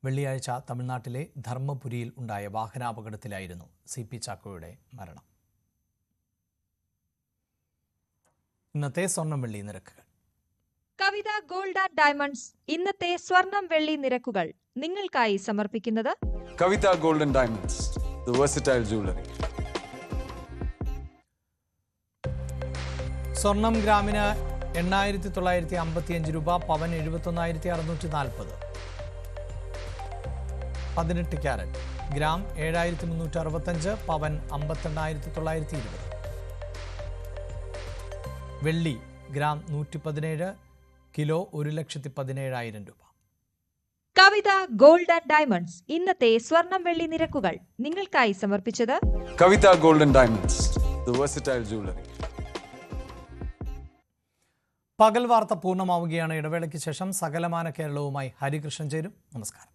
വെള്ളിയാഴ്ച തമിഴ്നാട്ടിലെ ധർമ്മപുരിയിൽ ഉണ്ടായ വാഹനാപകടത്തിലായിരുന്നു CP ചാക്കോയുടെ മരണം. ഇന്നത്തെ സ്വർണം വെള്ളി നിരക്കുകൾ. കവിത ഗോൾഡ് ആൻഡ് ഡയമണ്ട്സ് ഇന്നത്തെ സ്വർണം വെള്ളി നിരക്കുകൾ നിങ്ങൾക്കായി സമർപ്പിക്കുന്നത് Kavitha gold and diamonds, the versatile jewellery. സ്വർണം ഗ്രാമിന് 8,955 രൂപ, പവൻ 71,640. 18 ക്യാരറ്റ് ഗ്രാം 7,365, പവൻ 52,920. വെള്ളി ഗ്രാം 117, കിലോ 1,17,000 രൂപ. കവിത ഗോൾഡ് ആൻഡ് ഡയമണ്ട്സ് ഇന്നത്തെ സ്വർണം വെള്ളി നിരക്കുകൾ നിങ്ങൾക്കായി സമർപ്പിച്ചത് Kavitha gold and diamonds, the versatile jewellery. പകൽ വാർത്ത പൂർണ്ണമാവുകയാണ്. ഇടവേളയ്ക്ക് ശേഷം സകലമാന കേരളവുമായി ഹരികൃഷ്ണൻ ചേരും. നമസ്കാരം.